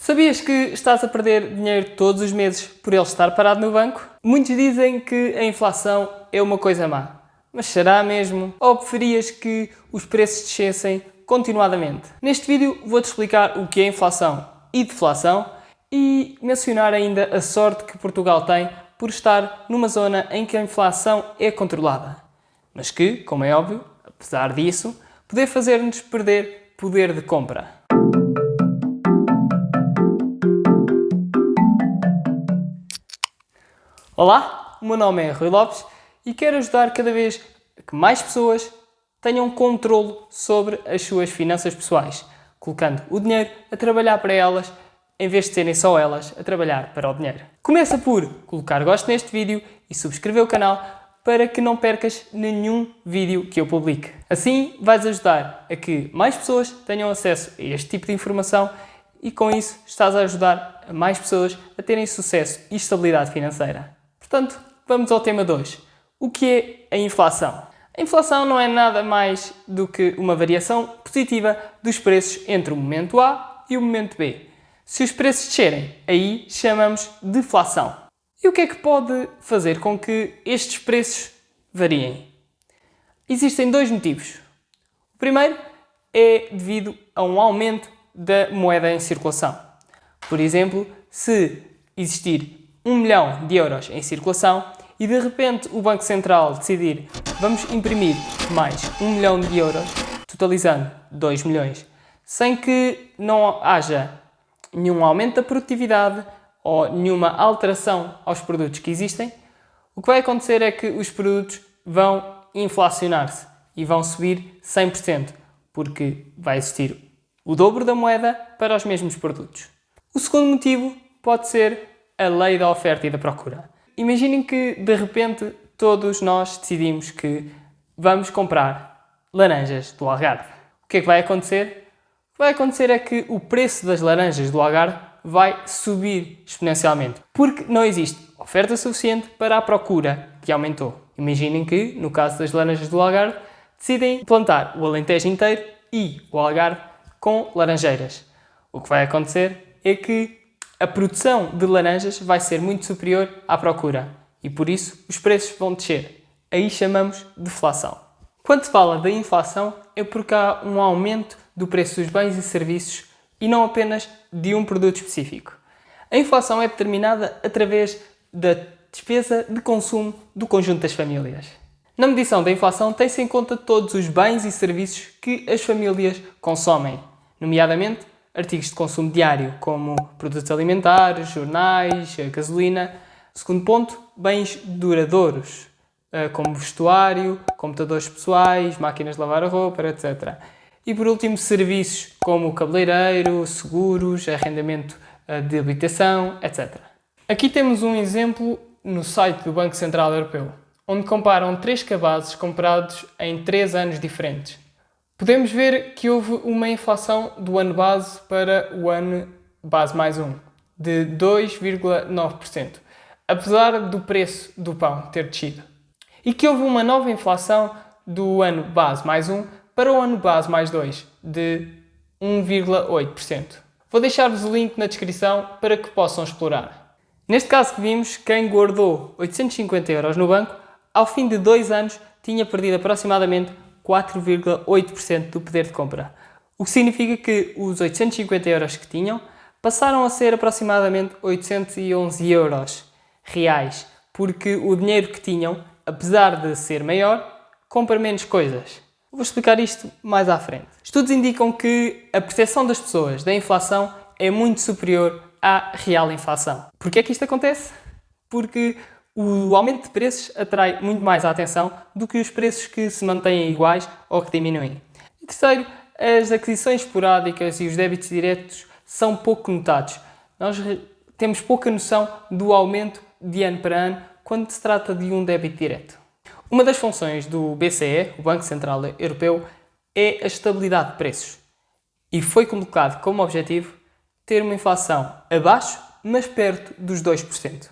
Sabias que estás a perder dinheiro todos os meses por ele estar parado no banco? Muitos dizem que a inflação é uma coisa má. Mas será mesmo? Ou preferias que os preços descessem continuadamente? Neste vídeo vou-te explicar o que é inflação e deflação e mencionar ainda a sorte que Portugal tem por estar numa zona em que a inflação é controlada. Mas que, como é óbvio, apesar disso, poder fazer-nos perder poder de compra. Olá, o meu nome é Rui Lopes e quero ajudar cada vez que mais pessoas tenham controle sobre as suas finanças pessoais, colocando o dinheiro a trabalhar para elas, em vez de serem só elas a trabalhar para o dinheiro. Começa por colocar gosto neste vídeo e subscrever o canal para que não percas nenhum vídeo que eu publique. Assim vais ajudar a que mais pessoas tenham acesso a este tipo de informação e com isso estás a ajudar a mais pessoas a terem sucesso e estabilidade financeira. Portanto, vamos ao tema 2. O que é a inflação? A inflação não é nada mais do que uma variação positiva dos preços entre o momento A e o momento B. Se os preços descerem, aí chamamos de deflação. E o que é que pode fazer com que estes preços variem? Existem dois motivos. O primeiro é devido a um aumento da moeda em circulação. Por exemplo, se existir 1 milhão de euros em circulação e de repente o Banco Central decidir vamos imprimir mais 1 milhão de euros, totalizando 2 milhões, sem que não haja nenhum aumento da produtividade ou nenhuma alteração aos produtos que existem, o que vai acontecer é que os produtos vão inflacionar-se e vão subir 100%, porque vai existir o dobro da moeda para os mesmos produtos. O segundo motivo pode ser a lei da oferta e da procura. Imaginem que, de repente, todos nós decidimos que vamos comprar laranjas do Algarve. O que é que vai acontecer? O que vai acontecer é que o preço das laranjas do Algarve vai subir exponencialmente, porque não existe oferta suficiente para a procura que aumentou. Imaginem que, no caso das laranjas do Algarve, decidem plantar o Alentejo inteiro e o Algarve com laranjeiras. O que vai acontecer é que a produção de laranjas vai ser muito superior à procura e, por isso, os preços vão descer. Aí chamamos de deflação. Quando se fala da inflação, é porque há um aumento do preço dos bens e serviços e não apenas de um produto específico. A inflação é determinada através da despesa de consumo do conjunto das famílias. Na medição da inflação, tem-se em conta todos os bens e serviços que as famílias consomem, nomeadamente artigos de consumo diário, como produtos alimentares, jornais, gasolina. Segundo ponto, bens duradouros, como vestuário, computadores pessoais, máquinas de lavar a roupa, etc. E por último, serviços como cabeleireiro, seguros, arrendamento de habitação, etc. Aqui temos um exemplo no site do Banco Central Europeu, onde comparam 3 cabazes comprados em 3 anos diferentes. Podemos ver que houve uma inflação do ano base para o ano base mais 1, de 2,9%, apesar do preço do pão ter descido. E que houve uma nova inflação do ano base mais 1 para o ano base mais 2, de 1,8%. Vou deixar-vos o link na descrição para que possam explorar. Neste caso que vimos, quem guardou 850 euros no banco, ao fim de 2 anos, tinha perdido aproximadamente 4,8% do poder de compra. O que significa que os 850 euros que tinham passaram a ser aproximadamente 811 euros reais, porque o dinheiro que tinham, apesar de ser maior, compra menos coisas. Vou explicar isto mais à frente. Estudos indicam que a percepção das pessoas da inflação é muito superior à real inflação. Porquê é que isto acontece? Porque o aumento de preços atrai muito mais a atenção do que os preços que se mantêm iguais ou que diminuem. E terceiro, as aquisições esporádicas e os débitos diretos são pouco notados. Nós temos pouca noção do aumento de ano para ano quando se trata de um débito direto. Uma das funções do BCE, o Banco Central Europeu, é a estabilidade de preços. E foi colocado como objetivo ter uma inflação abaixo, mas perto dos 2%.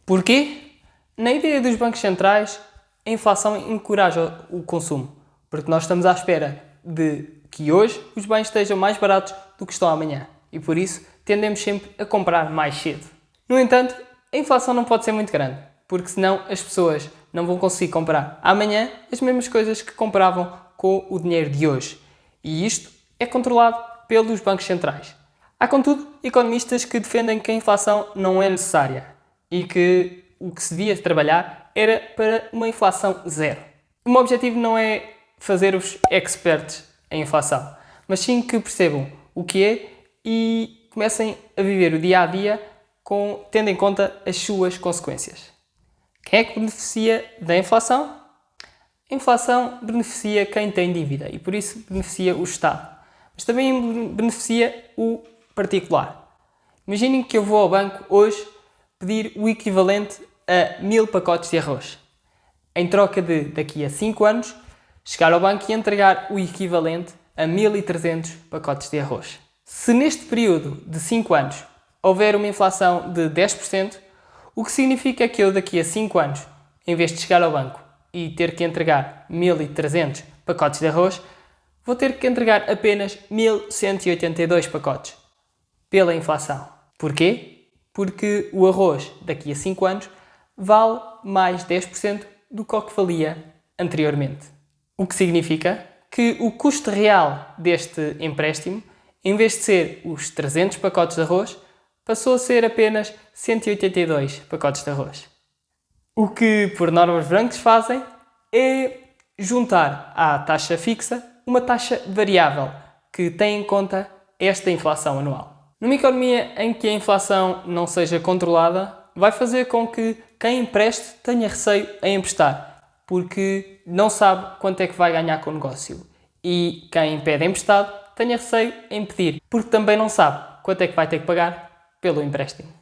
Porquê? Na ideia dos bancos centrais, a inflação encoraja o consumo, porque nós estamos à espera de que hoje os bens estejam mais baratos do que estão amanhã e por isso tendemos sempre a comprar mais cedo. No entanto, a inflação não pode ser muito grande, porque senão as pessoas não vão conseguir comprar amanhã as mesmas coisas que compravam com o dinheiro de hoje. E isto é controlado pelos bancos centrais. Há, contudo, economistas que defendem que a inflação não é necessária e que o que se devia trabalhar era para uma inflação zero. O meu objetivo não é fazer-vos experts em inflação, mas sim que percebam o que é e comecem a viver o dia a dia tendo em conta as suas consequências. Quem é que beneficia da inflação? A inflação beneficia quem tem dívida e por isso beneficia o Estado, mas também beneficia o particular. Imaginem que eu vou ao banco hoje pedir o equivalente a 1000 pacotes de arroz, em troca de, daqui a 5 anos, chegar ao banco e entregar o equivalente a 1300 pacotes de arroz. Se neste período de 5 anos houver uma inflação de 10%, o que significa que eu daqui a 5 anos, em vez de chegar ao banco e ter que entregar 1300 pacotes de arroz, vou ter que entregar apenas 1182 pacotes pela inflação. Porquê? Porque o arroz daqui a 5 anos vale mais 10% do que o que valia anteriormente. O que significa que o custo real deste empréstimo, em vez de ser os 300 pacotes de arroz, passou a ser apenas 182 pacotes de arroz. O que, por normas brancas, fazem é juntar à taxa fixa uma taxa variável que tem em conta esta inflação anual. Numa economia em que a inflação não seja controlada, vai fazer com que quem empreste tenha receio em emprestar, porque não sabe quanto é que vai ganhar com o negócio. E quem pede emprestado tenha receio em pedir, porque também não sabe quanto é que vai ter que pagar pelo empréstimo.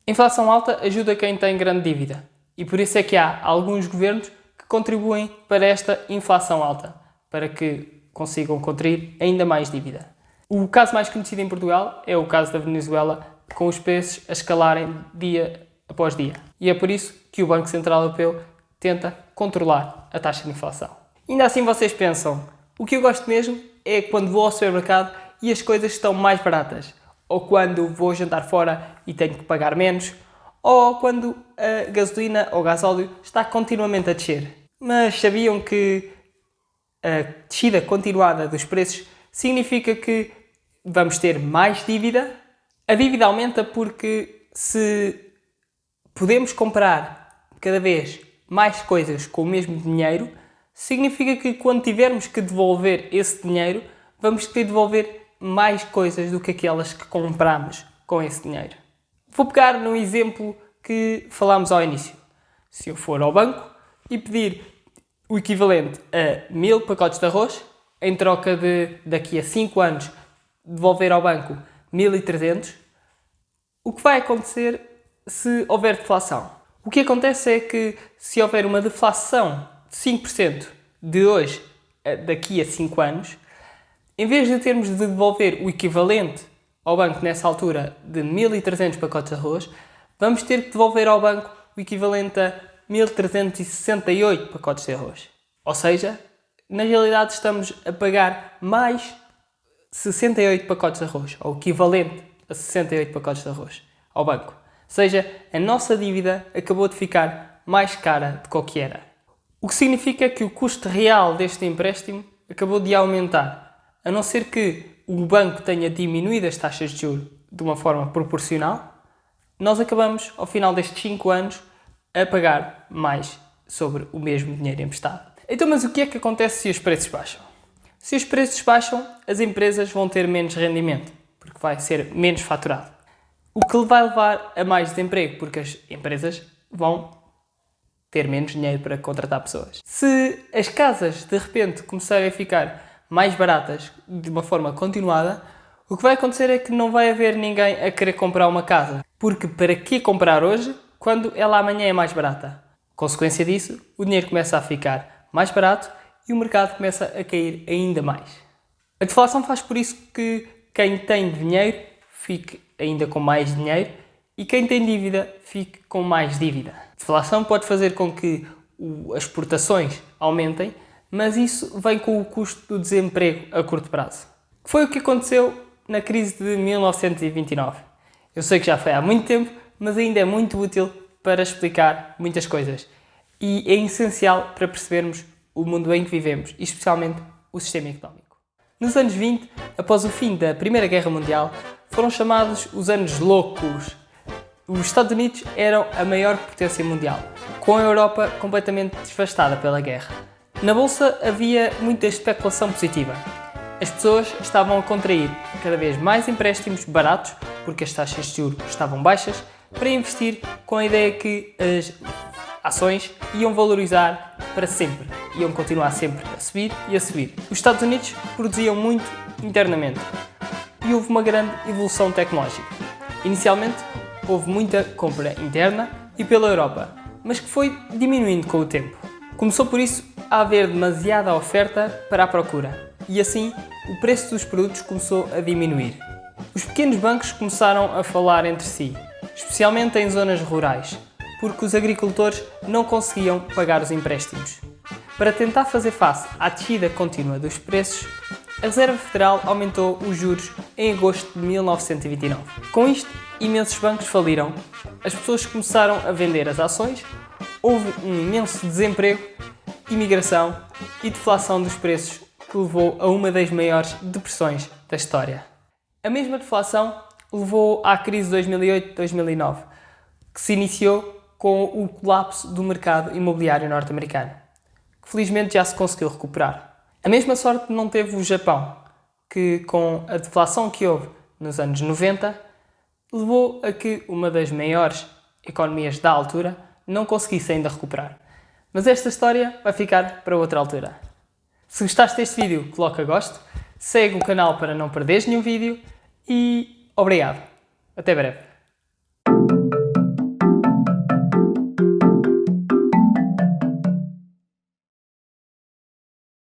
A inflação alta ajuda quem tem grande dívida e por isso é que há alguns governos que contribuem para esta inflação alta, para que consigam contrair ainda mais dívida. O caso mais conhecido em Portugal é o caso da Venezuela, com os preços a escalarem dia após dia. E é por isso que o Banco Central Europeu tenta controlar a taxa de inflação. Ainda assim vocês pensam, o que eu gosto mesmo é quando vou ao supermercado e as coisas estão mais baratas, ou quando vou jantar fora e tenho que pagar menos, ou quando a gasolina ou gasóleo está continuamente a descer. Mas sabiam que a descida continuada dos preços significa que vamos ter mais dívida? A dívida aumenta porque se podemos comprar cada vez mais coisas com o mesmo dinheiro, significa que quando tivermos que devolver esse dinheiro, vamos ter de devolver mais coisas do que aquelas que compramos com esse dinheiro. Vou pegar num exemplo que falámos ao início. Se eu for ao banco e pedir o equivalente a 1000 pacotes de arroz, em troca de, daqui a 5 anos, devolver ao banco 1300, o que vai acontecer se houver deflação? O que acontece é que se houver uma deflação de 5% de hoje daqui a 5 anos, em vez de termos de devolver o equivalente ao banco nessa altura de 1300 pacotes de arroz, vamos ter que devolver ao banco o equivalente a 1368 pacotes de arroz. Ou seja, na realidade estamos a pagar mais 68 pacotes de arroz, ou equivalente a 68 pacotes de arroz ao banco. Ou seja, a nossa dívida acabou de ficar mais cara do que o que era. O que significa que o custo real deste empréstimo acabou de aumentar, a não ser que o banco tenha diminuído as taxas de juros de uma forma proporcional, nós acabamos, ao final destes 5 anos, a pagar mais sobre o mesmo dinheiro emprestado. Então, mas o que é que acontece se os preços baixam? Se os preços baixam, as empresas vão ter menos rendimento, porque vai ser menos faturado. O que vai levar a mais desemprego, porque as empresas vão ter menos dinheiro para contratar pessoas. Se as casas, de repente, começarem a ficar mais baratas de uma forma continuada, o que vai acontecer é que não vai haver ninguém a querer comprar uma casa. Porque para que comprar hoje, quando ela amanhã é mais barata? Consequência disso, o dinheiro começa a ficar mais barato e o mercado começa a cair ainda mais. A deflação faz por isso que quem tem dinheiro fique ainda com mais dinheiro e quem tem dívida fique com mais dívida. A deflação pode fazer com que as exportações aumentem, mas isso vem com o custo do desemprego a curto prazo. Que foi o que aconteceu na crise de 1929. Eu sei que já foi há muito tempo, mas ainda é muito útil para explicar muitas coisas. E é essencial para percebermos o mundo em que vivemos, e especialmente o sistema económico. Nos anos 20, após o fim da Primeira Guerra Mundial, foram chamados os anos loucos. Os Estados Unidos eram a maior potência mundial, com a Europa completamente devastada pela guerra. Na bolsa havia muita especulação positiva. As pessoas estavam a contrair cada vez mais empréstimos baratos, porque as taxas de juros estavam baixas, para investir com a ideia que as ações iam valorizar para sempre, iam continuar sempre a subir e a subir. Os Estados Unidos produziam muito internamente e houve uma grande evolução tecnológica. Inicialmente, houve muita compra interna e pela Europa, mas que foi diminuindo com o tempo. Começou por isso a haver demasiada oferta para a procura e assim o preço dos produtos começou a diminuir. Os pequenos bancos começaram a falar entre si, especialmente em zonas rurais, porque os agricultores não conseguiam pagar os empréstimos. Para tentar fazer face à descida contínua dos preços, a Reserva Federal aumentou os juros em agosto de 1929. Com isto, imensos bancos faliram, as pessoas começaram a vender as ações, houve um imenso desemprego, imigração e deflação dos preços que levou a uma das maiores depressões da história. A mesma deflação levou à crise de 2008-2009, que se iniciou com o colapso do mercado imobiliário norte-americano, que felizmente já se conseguiu recuperar. A mesma sorte não teve o Japão, que com a deflação que houve nos anos 90, levou a que uma das maiores economias da altura não conseguisse ainda recuperar. Mas esta história vai ficar para outra altura. Se gostaste deste vídeo, coloca gosto, segue o canal para não perderes nenhum vídeo e obrigado. Até breve.